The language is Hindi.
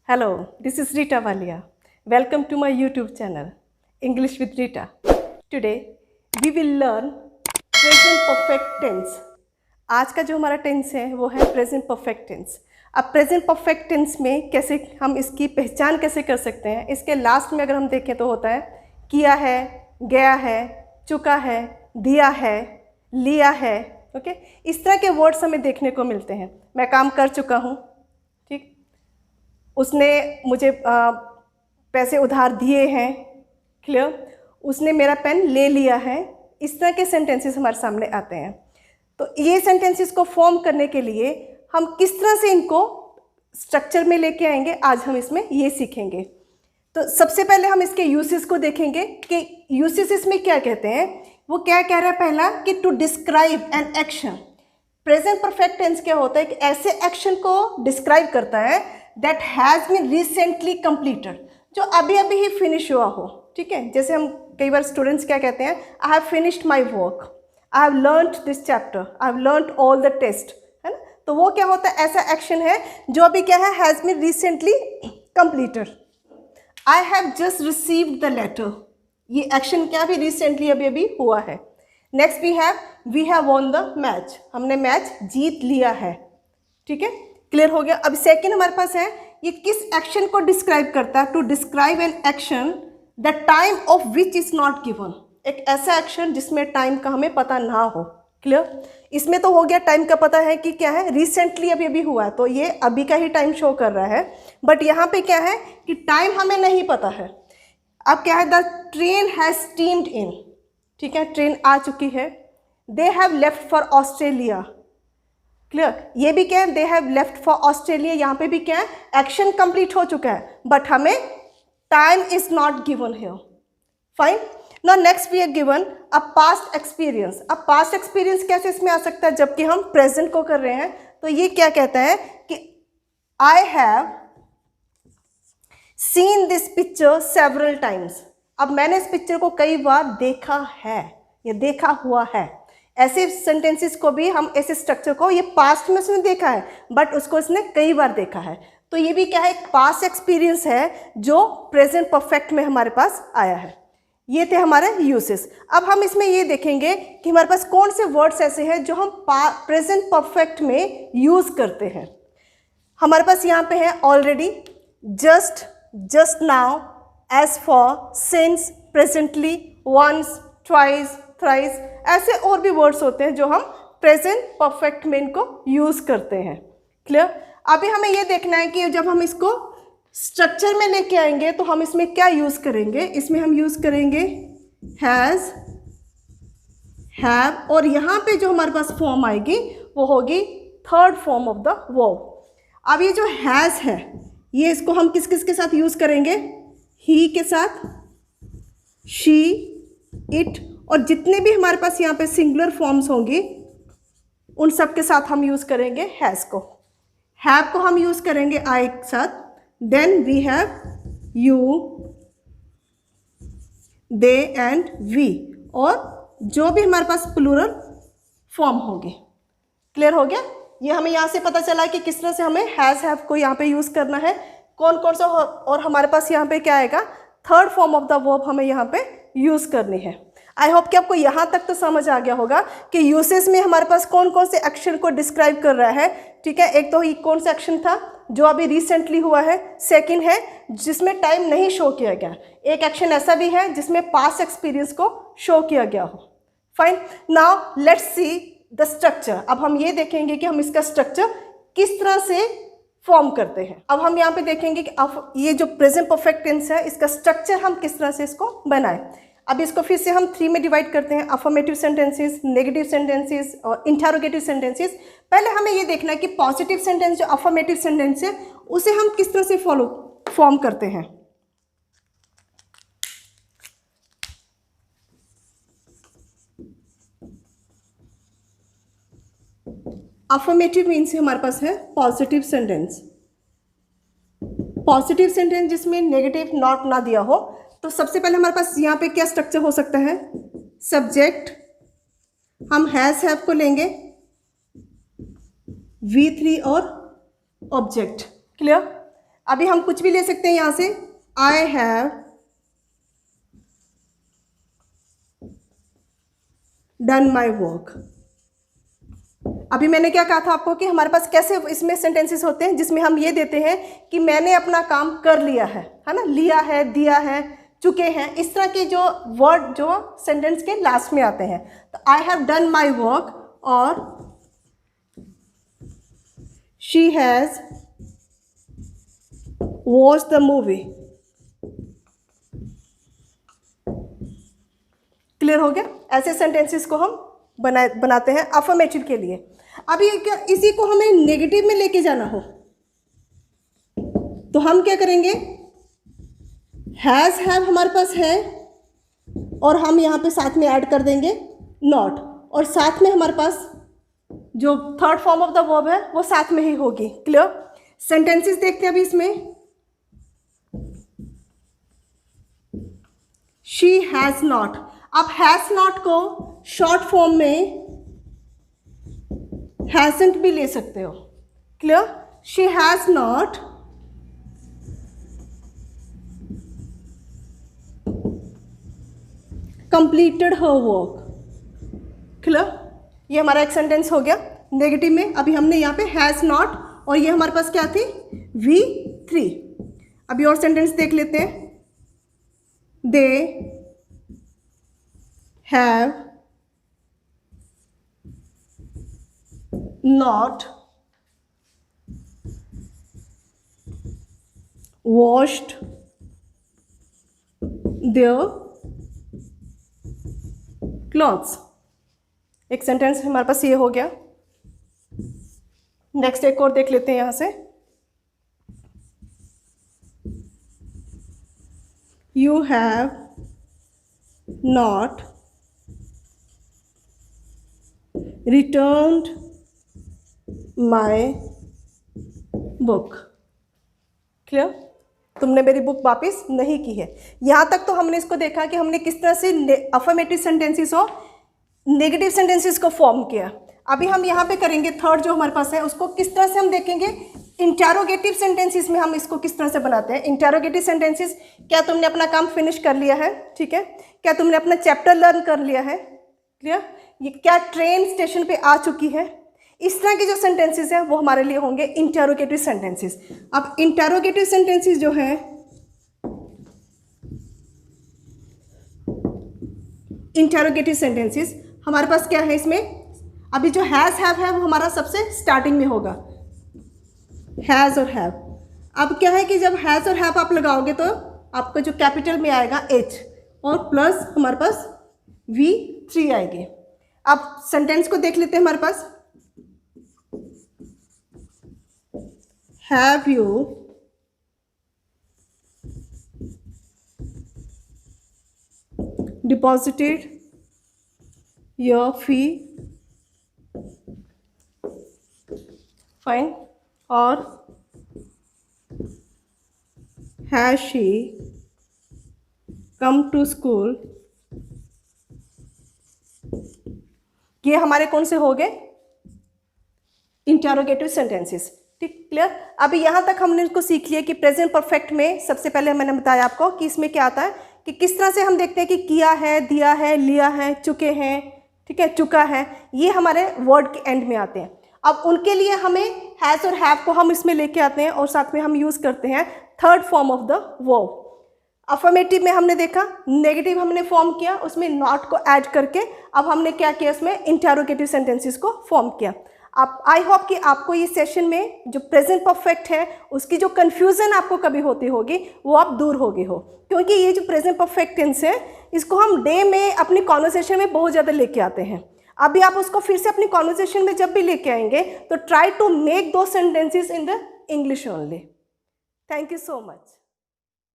Hello, this is Rita Valia. Welcome to my YouTube channel, English with Rita. Today, we will learn present perfect tense. आज का जो हमारा टेंस है वो है प्रेजेंट परफेक्ट टेंस। अब प्रेजेंट परफेक्ट टेंस में कैसे हम इसकी पहचान कैसे कर सकते हैं, इसके लास्ट में अगर हम देखें तो होता है किया है, गया है, चुका है, दिया है, लिया है। ओके, इस तरह के वर्ड्स हमें देखने को मिलते हैं। मैं काम कर चुका हूँ, ठीक, उसने मुझे पैसे उधार दिए हैं, क्लियर, उसने मेरा पेन ले लिया है। इस तरह के सेंटेंसेस हमारे सामने आते हैं। तो ये सेंटेंसेस को फॉर्म करने के लिए हम किस तरह से इनको स्ट्रक्चर में लेके आएंगे, आज हम इसमें ये सीखेंगे। तो सबसे पहले हम इसके यूसेस को देखेंगे कि यूसेस इसमें क्या कहते हैं। वो क्या कह रहा है, पहला कि to describe an action. Present perfect tense क्या होता है कि ऐसे एक्शन को डिस्क्राइब करता है that has been recently completed, जो अभी अभी ही फिनिश हुआ हो। ठीक है, जैसे हम कई बार स्टूडेंट्स क्या कहते हैं, I have finished my work, I have learned this chapter, I have learned all the test, है ना। तो वो क्या होता है, ऐसा एक्शन है जो अभी क्या है, has been recently completed. I have just received the letter, ये एक्शन क्या भी रिसेंटली अभी अभी हुआ है। Next we have won the match, हमने मैच जीत लिया है। ठीक है, क्लियर हो गया। अब सेकंड हमारे पास है, ये किस एक्शन को डिस्क्राइब करता है, to describe an action the time of which is not given. एक ऐसा एक्शन जिसमें टाइम का हमें पता ना हो। क्लियर, इसमें तो हो गया टाइम का पता है कि क्या है, रिसेंटली अभी अभी हुआ है, तो ये अभी का ही टाइम शो कर रहा है। बट यहाँ पे क्या है कि टाइम हमें नहीं पता है। अब क्या है, द ट्रेन हैज स्टीम्ड इन, ठीक है, ट्रेन आ चुकी है। They have left for Australia, clear, ये भी क्या है, they have left for Australia. यहाँ पे भी क्या है, एक्शन कंप्लीट हो चुका है बट हमें time is not given here. Fine. Now next we are given a past experience. अब पास्ट एक्सपीरियंस कैसे इसमें आ सकता है जबकि हम प्रेजेंट को कर रहे हैं। तो ये क्या कहता है कि I have seen this picture several times. अब मैंने इस पिक्चर को कई बार देखा है, ये देखा हुआ है। ऐसे सेंटेंसेस को भी हम, ऐसे स्ट्रक्चर को, ये पास्ट में उसने देखा है बट उसको इसने कई बार देखा है। तो ये भी क्या है, एक पास्ट एक्सपीरियंस है जो प्रेजेंट परफेक्ट में हमारे पास आया है। ये थे हमारे यूसेस। अब हम इसमें ये देखेंगे कि हमारे पास कौन से वर्ड्स ऐसे हैं जो हम प्रेजेंट परफेक्ट में यूज करते हैं। हमारे पास यहाँ पे है already, just, just now, as for, since, presently, once, twice, thrice. ऐसे और भी वर्ड्स होते हैं जो हम प्रेजेंट परफेक्ट में इनको यूज करते हैं। क्लियर। अभी हमें ये देखना है कि जब हम इसको स्ट्रक्चर में लेके आएंगे तो हम इसमें क्या यूज करेंगे। इसमें हम यूज करेंगे हैज, हैव, और यहाँ पे जो हमारे पास फॉर्म आएगी वो होगी third form of the verb. अब ये जो हैज है, ये इसको हम किस किस के साथ यूज करेंगे, ही के साथ, शी, इट, और जितने भी हमारे पास यहाँ पे सिंगुलर फॉर्म्स होंगी उन सब के साथ हम यूज करेंगे हैज को। हैव को हम यूज करेंगे आई के साथ। Then we have you, they and we, और जो भी हमारे पास प्लूरल फॉर्म होगी। क्लियर हो गया। ये हमें यहाँ से पता चला कि किस तरह से हमें हैज, हैव को यहाँ पे यूज करना है, कौन कौन सा, और हमारे पास यहाँ पे क्या आएगा, third form of the verb हमें यहाँ पे यूज करनी है। आई होप कि आपको यहाँ तक तो समझ आ गया होगा कि यूसेस में हमारे पास कौन कौन से एक्शन को डिस्क्राइब कर रहा है। ठीक है, एक तो ये कौन सा एक्शन था जो अभी रिसेंटली हुआ है, सेकंड है जिसमें टाइम नहीं शो किया गया, एक एक्शन ऐसा भी है जिसमें पास्ट एक्सपीरियंस को शो किया गया हो। Fine. Now let's see the structure. अब हम ये देखेंगे कि हम इसका स्ट्रक्चर किस तरह से फॉर्म करते हैं। अब हम यहाँ पे देखेंगे कि अब ये जो प्रेजेंट परफेक्ट टेंस है, इसका स्ट्रक्चर हम किस तरह से इसको बनाएं। अब इसको फिर से हम 3 में डिवाइड करते हैं, अफर्मेटिव सेंटेंसेस, नेगेटिव सेंटेंसेस और इंटरोगेटिव सेंटेंसेस। पहले हमें ये देखना है कि पॉजिटिव सेंटेंस जो अफर्मेटिव सेंटेंस है उसे हम किस तरह से फॉर्म करते हैं। अफर्मेटिव मीन्स हमारे पास है पॉजिटिव सेंटेंस। पॉजिटिव सेंटेंस जिसमें नेगेटिव नॉट ना दिया हो। तो सबसे पहले हमारे पास यहाँ पे क्या स्ट्रक्चर हो सकता है, सब्जेक्ट, हम हैज, हैव को लेंगे, V3 और ऑब्जेक्ट। क्लियर। अभी हम कुछ भी ले सकते हैं यहाँ से, आई हैव डन माई वर्क। अभी मैंने क्या कहा था आपको कि हमारे पास कैसे इसमें सेंटेंसेस होते हैं जिसमें हम ये देते हैं कि मैंने अपना काम कर लिया है ना, लिया है, दिया है, चुके हैं, इस तरह के जो वर्ड जो सेंटेंस के लास्ट में आते हैं। तो I have done my work और she has watched the movie. Clear हो गया? ऐसे सेंटेंसेस को हम बनाते हैं अफर्मेटिव के लिए। अब ये क्या, इसी को हमें नेगेटिव में लेके जाना हो तो हम क्या करेंगे, हैज़ हैव हमारे पास है और हम यहाँ पे साथ में ऐड कर देंगे नॉट, और साथ में हमारे पास जो third form of the verb है वो साथ में ही होगी। क्लियर? सेंटेंसेस देखते हैं अभी इसमें। शी हैज़ नॉट, आप हैज़ नॉट को शॉर्ट फॉर्म में हैजंट भी ले सकते हो। Clear? She has not completed her work. Clear? ये हमारा एक सेंटेंस हो गया नेगेटिव में। अभी हमने यहाँ पे हैज नॉट और ये हमारे पास क्या थी, V3। अभी और सेंटेंस देख लेते हैं। They have not washed their clothes। एक सेंटेंस हमारे पास ये हो गया। नेक्स्ट एक और देख लेते हैं यहां से। You have not returned my book। Clear? तुमने मेरी बुक वापस नहीं की है। यहाँ तक तो हमने इसको देखा कि हमने किस तरह से अफर्मेटिव सेंटेंसेस और नेगेटिव सेंटेंसेस को फॉर्म किया। अभी हम यहाँ पे करेंगे थर्ड जो हमारे पास है उसको किस तरह से हम देखेंगे, इंटेरोगेटिव सेंटेंसेस में हम इसको किस तरह से बनाते हैं। इंटेरोगेटिव सेंटेंसेस, क्या तुमने अपना काम फिनिश कर लिया है? ठीक है। क्या तुमने अपना चैप्टर लर्न कर लिया है? क्लियर? ये क्या ट्रेन स्टेशन पे आ चुकी है? इस तरह के जो सेंटेंसेस हैं वो हमारे लिए होंगे इंटेरोगेटिव सेंटेंसेस। अब इंटेरोगेटिव सेंटेंसेस जो हैं, इंटेरोगेटिव सेंटेंसेस हमारे पास क्या है इसमें, अभी जो हैज़ हैव है वो हमारा सबसे स्टार्टिंग में होगा, हैज़ और हैव। अब क्या है कि जब हैज़ और हैव आप लगाओगे तो आपको जो कैपिटल में आएगा H और प्लस हमारे पास V3 आएगी। अब सेंटेंस को देख लेते हैं हमारे पास। Have you deposited your fee? Fine. Or has she come to school? ये हमारे कौन से हो गए, इंटेरोगेटिव सेंटेंसेस। ठीक, क्लियर? अभी यहाँ तक हमने इसको सीख लिया कि प्रेजेंट परफेक्ट में सबसे पहले मैंने बताया आपको कि इसमें क्या आता है कि किस तरह से हम देखते हैं कि किया है, दिया है, लिया है, चुके हैं, ठीक है, चुका है, ये हमारे वर्ड के एंड में आते हैं। अब उनके लिए हमें हैज़ और हैव को हम इसमें लेके आते हैं और साथ में हम यूज़ करते हैं third form of the verb. Affirmative में हमने देखा, नेगेटिव हमने फॉर्म किया, उसमें नॉट को ऐड करके अब हमने क्या किया, उसमें इंटेरोगेटिव सेंटेंसेस को फॉर्म किया। आप, आई होप कि आपको ये सेशन में जो प्रेजेंट परफेक्ट है उसकी जो कन्फ्यूज़न आपको कभी होती होगी वो आप दूर हो गई हो, क्योंकि ये जो प्रेजेंट परफेक्ट टेंस है इसको हम डे में अपनी कॉन्वर्सेशन में बहुत ज़्यादा लेके आते हैं। अभी आप उसको फिर से अपनी कॉन्वर्सेशन में जब भी लेके आएंगे तो ट्राई टू मेक दो sentences in the English only. Thank you so much.